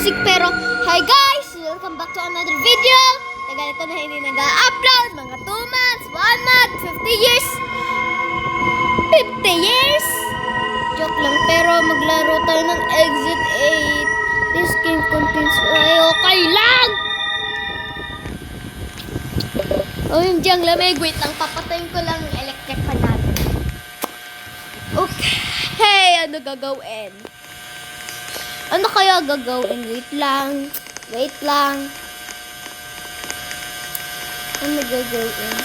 music pero hi guys! Welcome back to another video. Tagal ko na hindi nag-upload. Mga 2 months, 1 month, 50 years. 50 years? Joke lang pero maglaro tayo ng Exit 8. This game contains ay okay lang! Oh, yung diyang lamig. Wait lang, papatayin ko lang yung electric fan natin. Okay, ano gagawin? Ano kaya gagawin? Wait lang. Wait lang. Ano gagawin?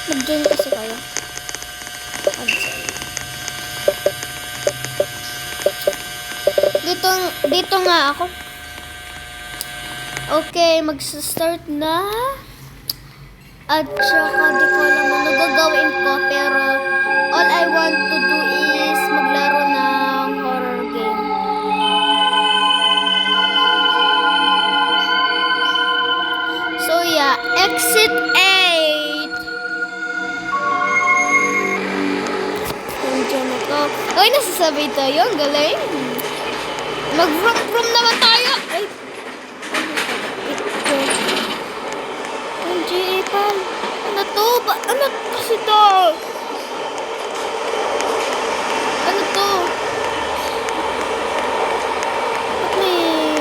Mag-join kasi kayo. Dito nga ako. Okay, mag-start na. At saka di ko alam ano gagawin ko. Pero all I want to do is maglaro ng horror game. So yeah, Exit 8. Nandiyan na to. Uy, nasasabay tayo. Ang galing. Mag-vroom naman tayo. Ay. Ano to? Ano kasi to? Ano to? Ba't may...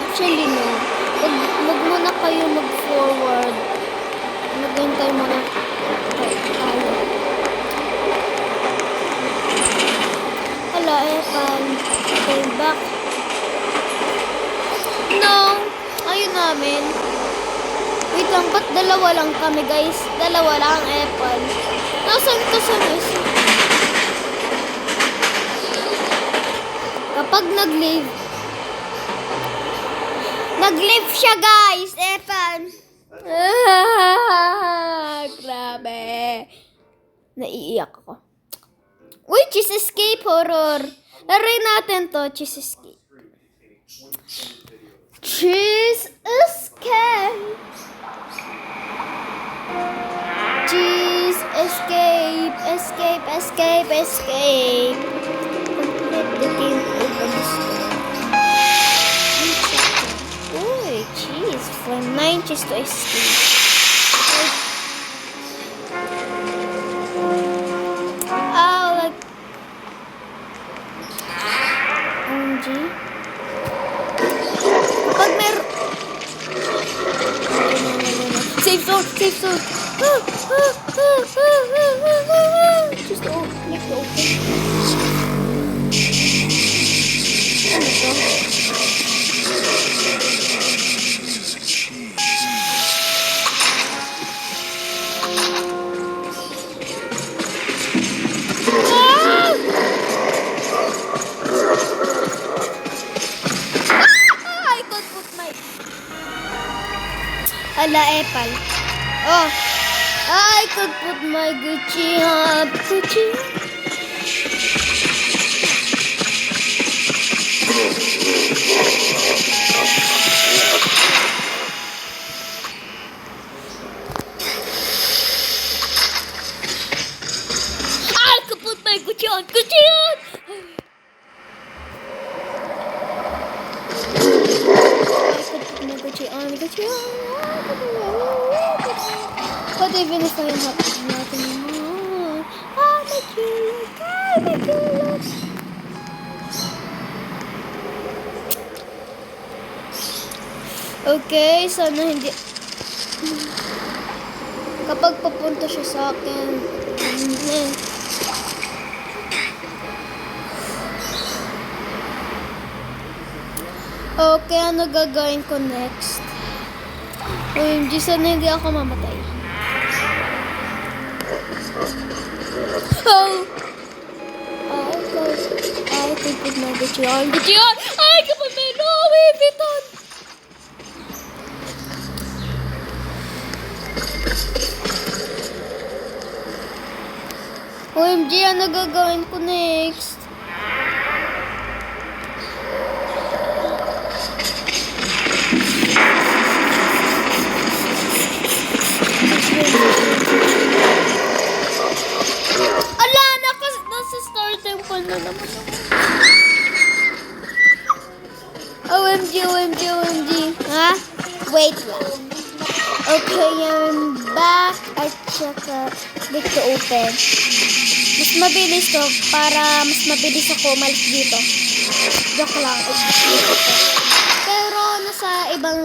Actually, no. Wag muna kayo mag-forward. Maghintay muna tayo. Hala, epan. Okay, back. No! Ayun namin. Wait lang, ba't dalawa lang kami, guys? Dalawa lang, Apple. Nasaan ka sa news? Kapag nag-leave siya, guys! Apple! Grabe. Naiiyak ako. Uy, Cheese Escape Horror. Laruin natin to, Cheese Escape. Cheese Escape. Cheese Escape. Escape, escape, escape. Complete the game over the store. Uy, cheese. For 9 cheese to escape. Safe zone! Safe zone! Just make the open. Ano to? I could put my... Ala, Epal. Oh, I could put my Gucci on. Gucci. I could put my Gucci on. Gucci on. I could put my Gucci on. Gucci on. But even if I am happy, nothing more. I'm a killer, I'm a killer. Okay, sana hindi... Kapag papunta siya sa akin... Okay, ano gagawin ko next? OMG, sana hindi ako mamatay. Oh! I could put my Gucci on. Gucci on! I could put my Louis Vuitton! OMG, ano gagawin ko next? OMG, OMG. Ha? Wait lang. Okay, I'm back. At saka, click to open. Mas mabilis to para mas mabilis ako umalis dito. Joke lang. Pero nasa ibang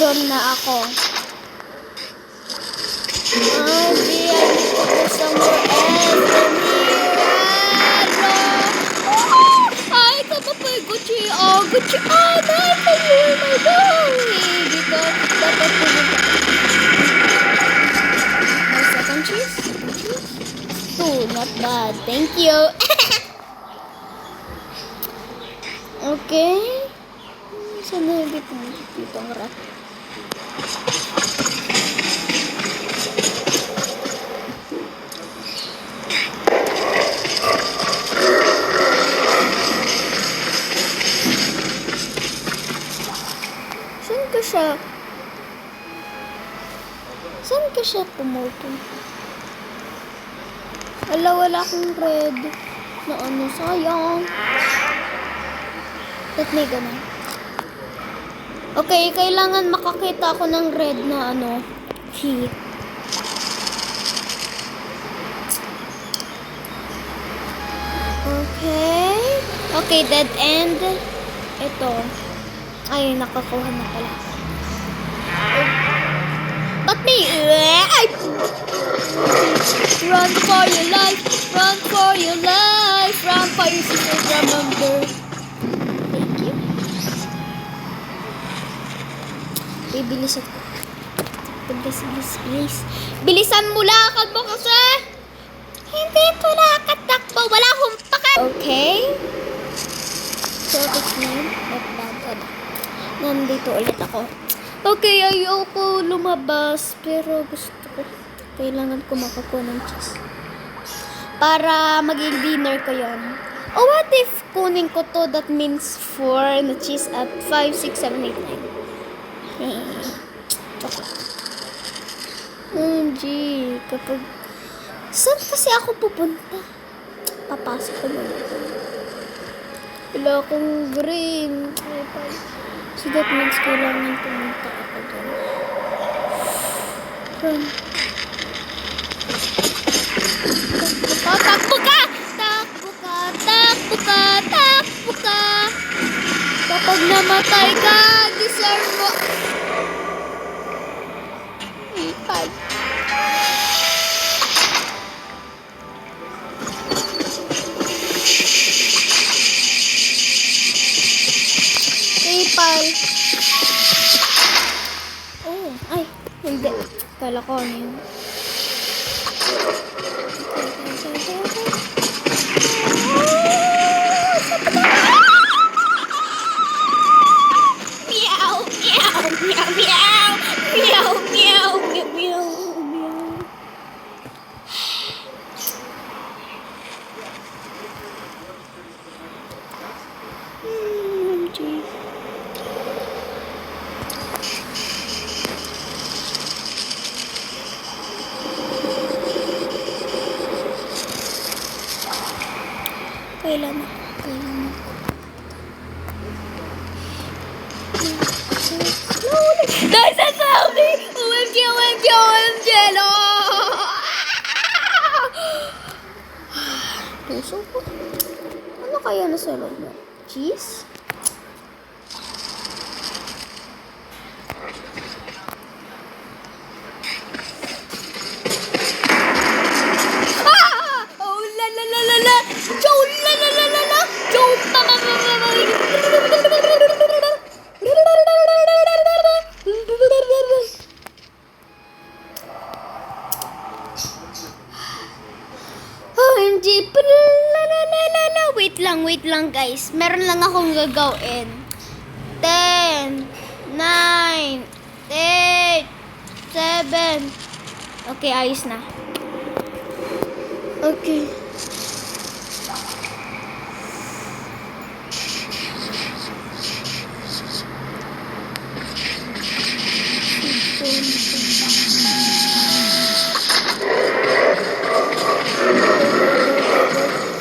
doon na ako. I need to go somewhere else than here. Ay, kapapay, Gucci. Oh, Gucci. Oh, nice. Oh my God. Dito, dapat pumunta. My second cheese? Two, not bad. Thank you. Okay. Sana dito ang rat. Saan ka siya pumuto? Wala akong red na ano, sayang. Ba't may ganun? Okay, kailangan makakita ako ng red na ano, key. Okay, dead end. Ito. Ay, nakakuha na pala. Ba't may... Ay! Run for your life! Run for your life! Run for your sister, remember. Thank you. Bibilisan ko. Bilis. Bilisan mo lakad mo kasi! Hindi ko lakad takbo. Wala akong pakal. Okay. So, this name. Nandito ulit ako. Okay, ayoko lumabas. Pero gusto ko. Kailangan ko makakuha ng cheese. Para maging dinner ko yun. Oh, what if kunin ko to? That means 4 na cheese at 5, 6, 7, 8, 9. Chocolate. OMG. Kapag... Saan kasi ako pupunta? Papasok ko muna. Wala akong green. So that means kailangan pumunta ako doon. Run. Takbo ka! Takbo ka! Takbo ka! Takbo ka! Kapag namatay ka, deserve mo. Ipad. Ipal. Oh, ay, hindi. Kala ko ano yun. Meow, meow, meow, meow, meow, meow, meow, meow. Kailan ako? Nice and healthy! OMG, OMG, OMG! No! Puso ko. Ano kaya nasa loob mo? Cheese? Oh, la la la la la! Joe, la la la la la! Joe, ma ma ma ma ma! OMG! Wait lang guys. Meron lang akong gagawin. 10, 9, 8, 7. Okay, ayos na. Okay.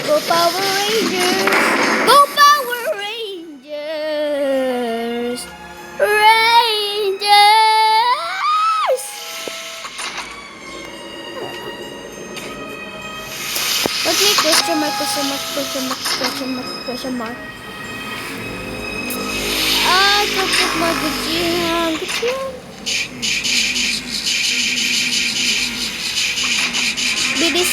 Go Power Rangers! Go Power Rangers! question mark. I could put my Gucci. Bilis.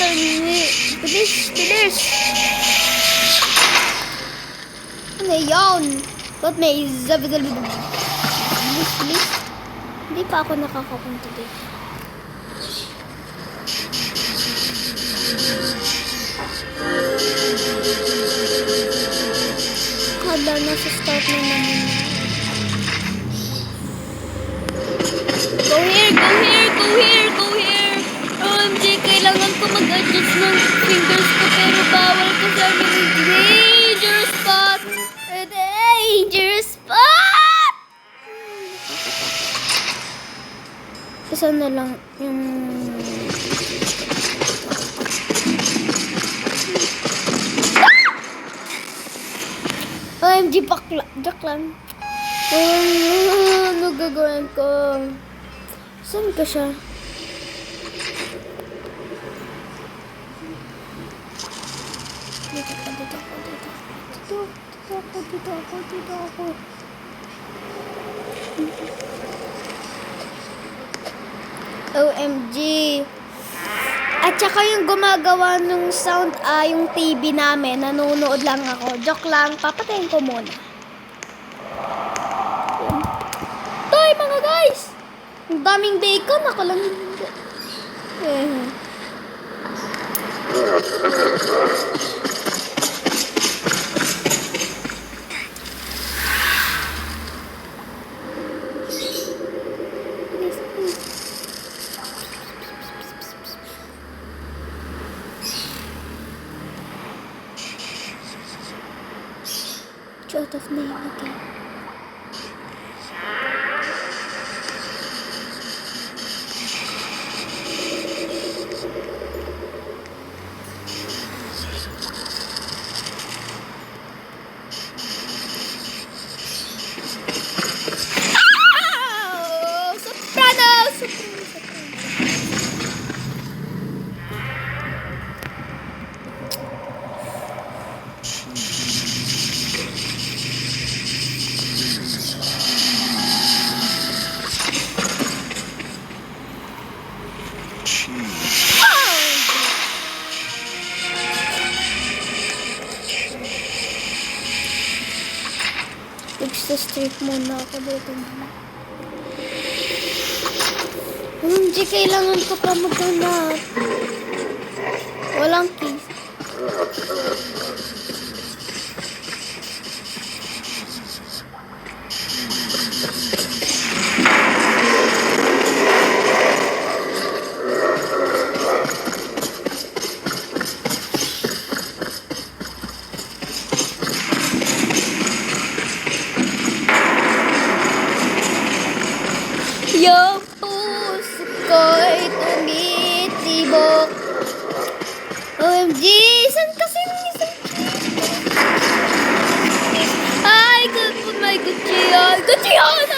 Ano yun? Ba't may bilis? Hindi pa ako nakakapunta dito. Hala, nasa start na naman. Go here! OMG, kailangan ko mag-adjust ng fingers ko pero bawal ko sa dangerous spot! Isa na lang yung... OMG, joke lang. Ano gagawin ko? Saan ka siya? Dito ako. OMG. At saka yung gumagawa ng sound, yung TV namin, nanonood lang ako. Joke lang, papatayin ko muna. Toy, mga guys! Ang daming bacon, ako lang hindi. Out of name again. Straight muna ako dito. Hindi kailangan ko pa maghanap. Walang keys. Yung puso ko'y tumitibok. OMG! Saan kasi yung isang I could put my Gucci on!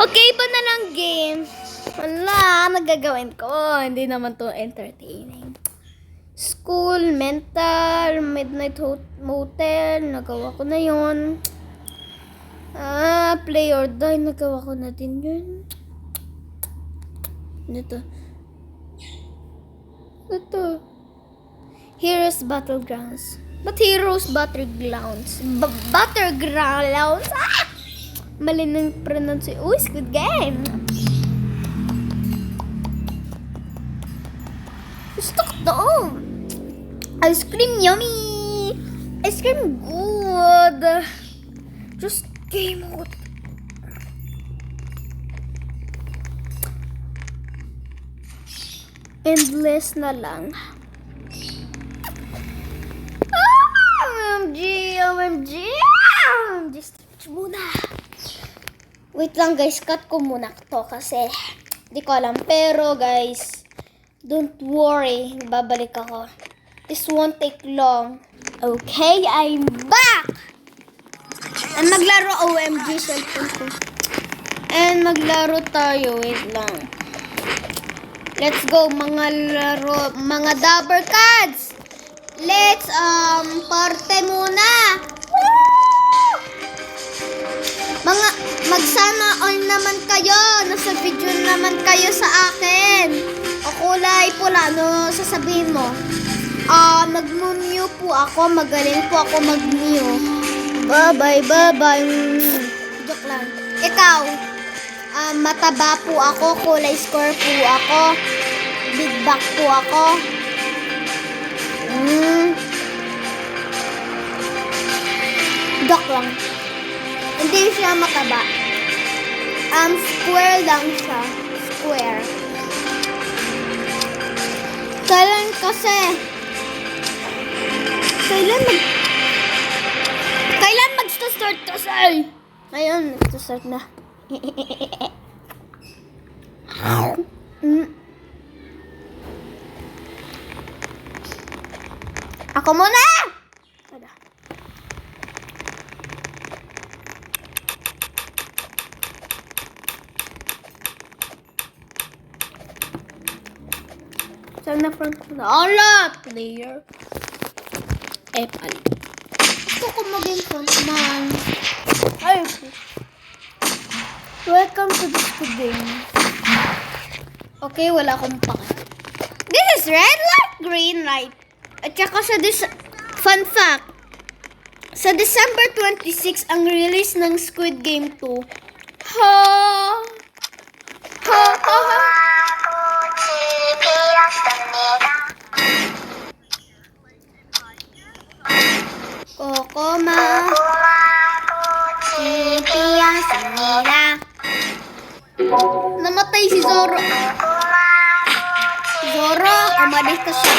Okay, iba na lang game. Wala, nagagawin ko. Hindi naman to entertaining. School, mental, midnight motel. Nagawa ko na yun. Play or die. Nagawa ko na din yun. Ito. Heroes Battlegrounds. But Heroes Battlegrounds? Battlegrounds? Mali ng pronunciation. Uy, Squid Game. Gusto ko to. Ice cream yummy. Ice cream good. Just game mode. Endless na lang. OMG. Stretch muna. Wait lang guys, cut ko muna to kasi di ko alam. Pero guys, don't worry, babalik ako. This won't take long. Okay, I'm back! And maglaro OMG cellphone ko. And maglaro tayo, wait lang. Let's go mga laro, mga Dabber Cards. Let's, parte muna. Mga, magsana all naman kayo. Nasa video naman kayo sa akin. O kulay pula, ano sasabihin mo? Mag-mew po ako. Magaling po ako mag-mew. Bye-bye, bye-bye. Joke lang. Ikaw, mataba po ako. Kulay score po ako. Big back po ako. Joke lang. Hindi siya mataba. Square lang siya. Square. Kailan kasi? Kailan mag-start kasi? Ayun, mag-start na. Ako muna! Sana front ko na. Ala! Player. Epal. Gusto ko maging frontman. Ay. Welcome to the Squid Game. Okay, wala akong pake. This is red light, green light. At saka fun fact. Sa December 26 ang release ng Squid Game 2. Ha! Ha! Ha! Ha! Kokoma Piyas nila. Namatay si Zoro. Zoro, umalis ka siya.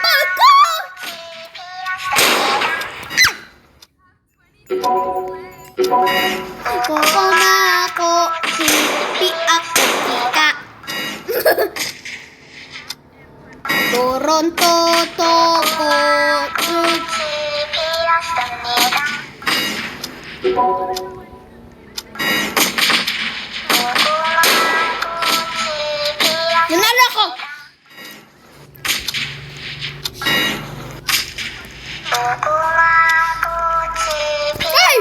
Palko! Kokoma ko pipi ako kita. Toronto toko. Nanalo ako. Hey!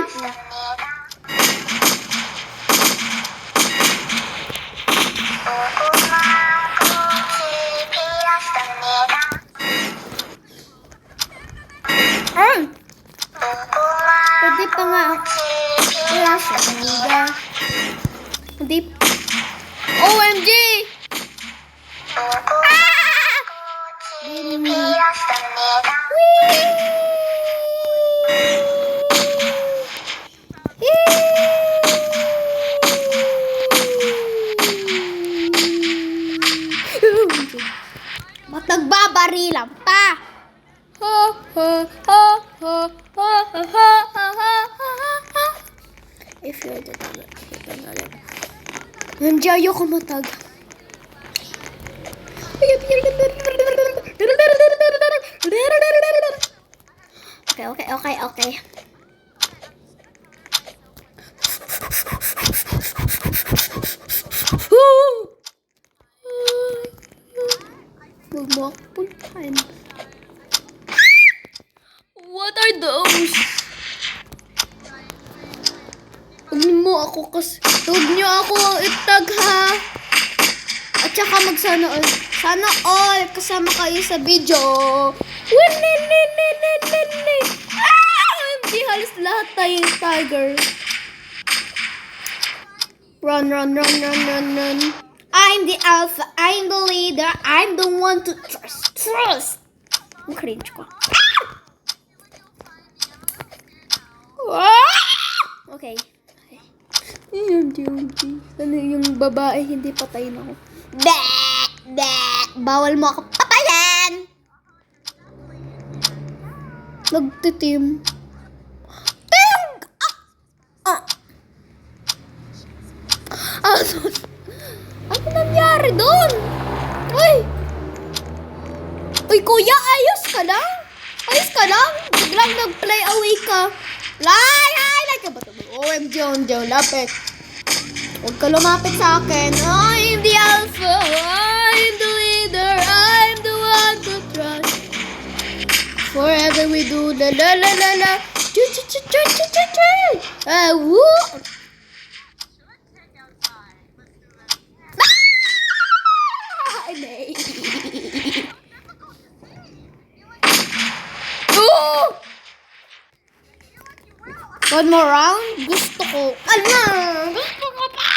Pwede pa nga. Kaya sa kanila. Hindi. OMG! Matagbabarilan pa. Ha ha ha ha ha ha ha ha. If you're the talent, hit another. Hindi ayoko matag. Okay. Huwag mo ako puntahan. What are those? Huwag mo ako huwag niyo ako itag ha. At saka magsana all. Sana all kasama kayo sa video. Hindi halos lahat tayo tiger. Run. I'm the alpha. I'm the leader. I'm the one to trust. Ang cringe ko. Okay. Ano yung babae hindi patayin ako. Bawal mo ako patayin. Nagtitim. Ano nangyari doon? Uy, kuya, ayos ka lang? Biglang nag-play away ka. Like ba ito? OMG, lapit. Huwag ka lumapit sa akin. I'm the alpha. I'm the leader. I'm the trust. Forever we do la la la la la. Woo! Nay. Oh! One more round? Gusto ko. Gusto ko pa!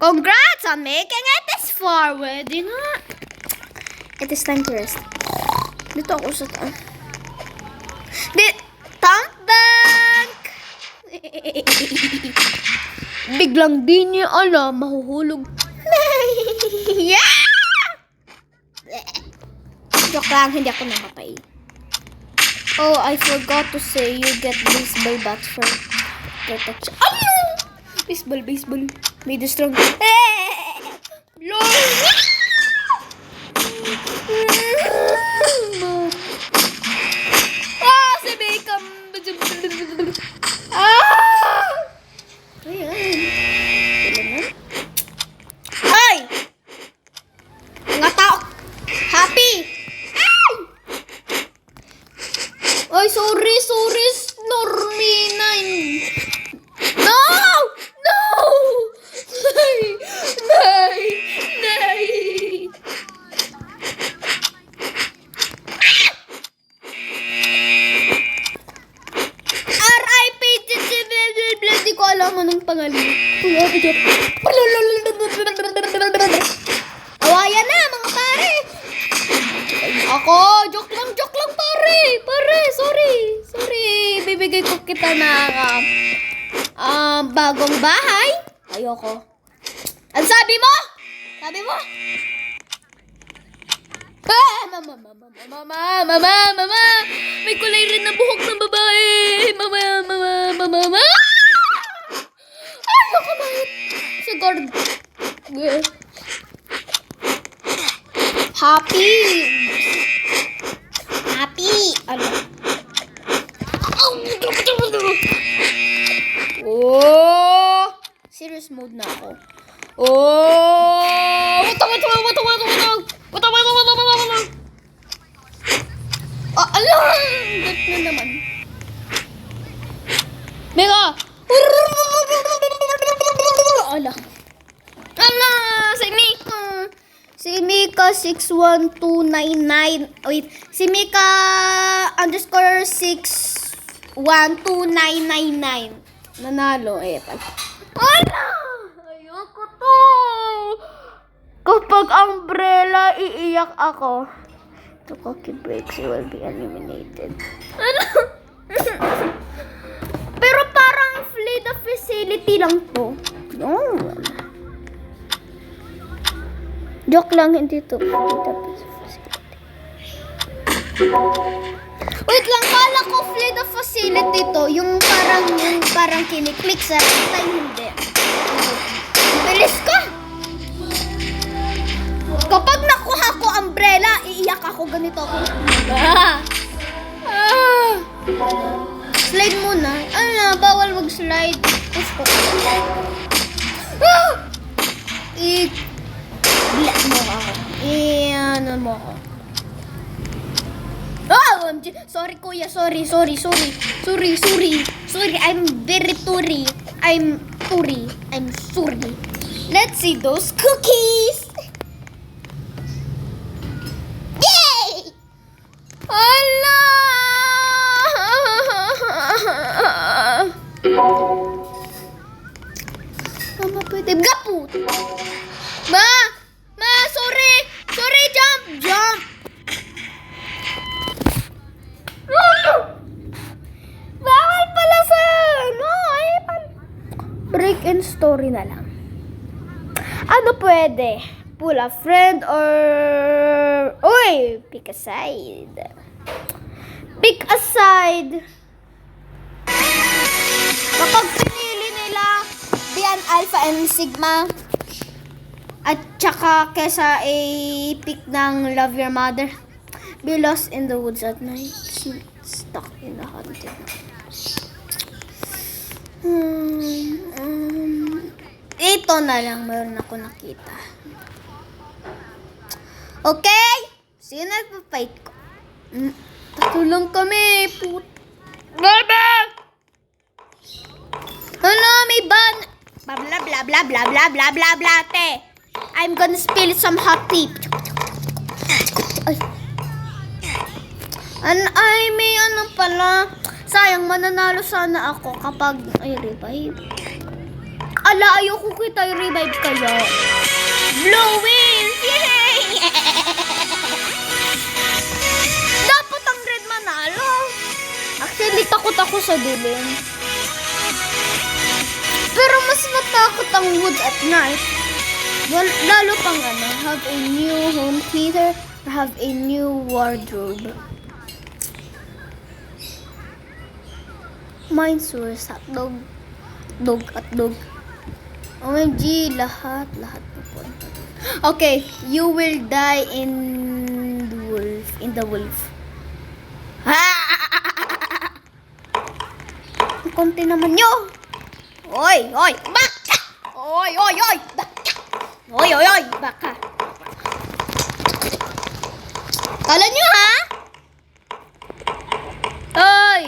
Congrats on making it this far. Pwede nga. It is time to rest. Dito ako sa taas. Thump bank! Biglang di niya alam, mahuhulog. Yeah! Joke lang, hindi ako namapay. Oh, I forgot to say you get baseball bats for protection. Ano? Baseball. May the strong. Lord! Si Beckham. Ayan. Ay! Mga tao. Happy! Ay, sorry, Normina. No! Nay. R.I.P. Di ko alam anong pangalan. Awayan na, mga pare. Ako, joke lang pare. Sorry. Bibigay ko kita ng bagong bahay. Ayoko. Ang sabi mo? Mama. May kulay rin na buhok ng babae. Mama. Ayoko mahit. Siguro. Happy. Ano? Oh! Serious mode na ako. Oh! Watang! Alam! Gat na naman. Mega! Ala! Si Mika 61299. Wait, si Mika _ 612999. Nanalo. Ala! Ayoko to. Kapag umbrella, iiyak ako. The cocky breaks, you will be eliminated. Ano? Pero parang flee the facility lang to. No. Joke lang, hindi to. Wait lang, kala ko flee the facility to. Yung parang kiniklik sa time, hindi. Bilis ka! Kapag nakuha ko umbrella, iiyak ako ganito ako. Slide muna. Bawal mag-slide. Gusto ko. I-black mo ako. I-ano mo ako. OMG. Sorry kuya, sorry. I'm very sorry. I'm sorry. Let's see those cookies. Yay! Mama, pwede. Gaput! Ma, sorry, jump! Bawal pala sa, break and story na lang. Ano pwede? Pull a friend or, pick a side. Kapag pinili nila Bian, Alpha, and Sigma, at tsaka kesa pick ng Love Your Mother, be lost in the woods at night, stuck in the haunted house. Ito na lang, mayroon ako nakita. Okay? Sino nagpa-fight ko? Tatlo lang kami, put. Bebe! Hala, may ban. Blah, blah, blah, blah, blah, blah, blah, blah, blah, te. I'm gonna spill some hot tea. Ay. Ay, may ano pala. Sayang, mananalo sana ako kapag ay revive. Ala, ayoko kita i-revive kayo. Blue wins! Yay! Dapat ang red manalo. Actually, takot ako sa dilim. Pero mas matakot ang wood at night. Well, lalo pang ano, have a new home theater or have a new wardrobe. Mine source, hotdog, dog at dog. OMG, lahat pupunta. Okay, you will die in the wolf. Ang konti naman nyo. Oy, baka! Oy, baka! Oy, baka! Kala nyo, ha? Oy!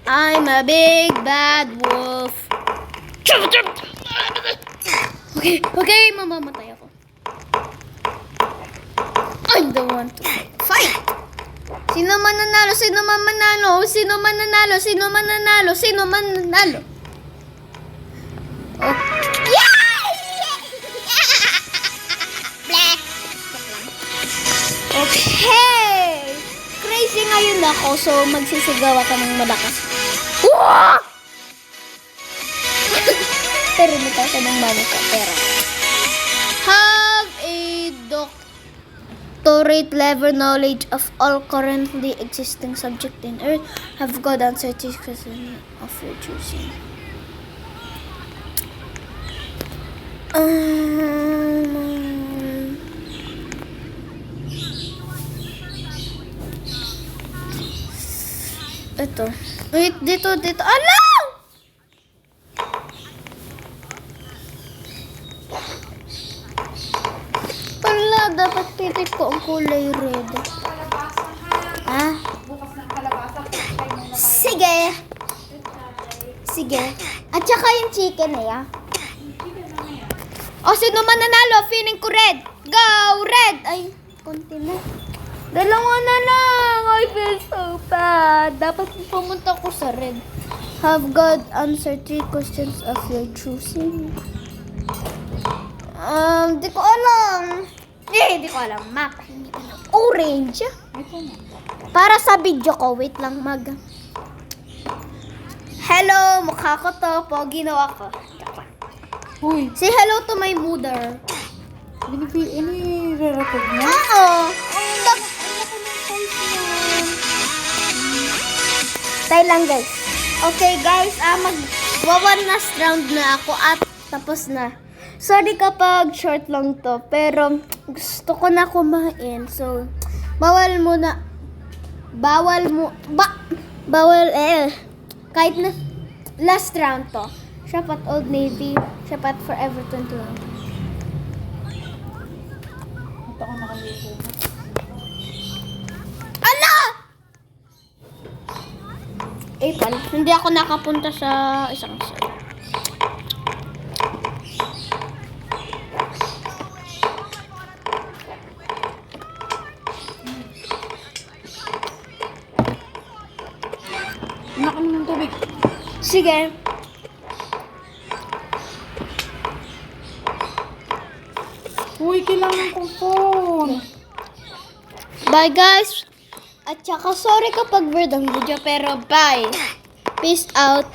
I'm a big bad wolf. Okay, mamamatay ako. I'm the one to fight. Sino man nanalo? Oh. Okay. Crazy ngayon ako, so magsisigaw ako ng malakas. Pero nito ako ng manok pera. Have a doctorate level knowledge of all currently existing subject in Earth. Have God answer to question of your choosing. Ito. Wait, dito. Ala! Pala, dapat pitik ko ang kulay red. Ah? Sige. At saka yung chicken eh, ah. O, sino man nanalo? Feeling ko red. Go, red! Ay, konti na. Dalawa na lang. I feel so bad. Dapat pumunta ko sa red. Have God answer 3 questions of your choosing? Di ko alam. Di ko alam. Map. Orange. Para sa video ko. Wait lang, Hello, mukha ko to. Pogi na ako. Uy, Say hello to my mother. ini-record mo? Oo. Tayo lang, guys. Okay, guys. Mag-one last round na ako at tapos na. Sorry kapag short lang to, pero gusto ko na kumain. So, bawal kahit na last round to. Shop at Old Navy, shop at Forever 21. Ito ko nakalipo. Ala! Pal, hindi ako nakapunta sa isang site. Anak ano ng tubig? Sige. Uy, kailangan ko phone. Bye, guys. At saka, sorry kapag weird ang video, pero bye. Peace out.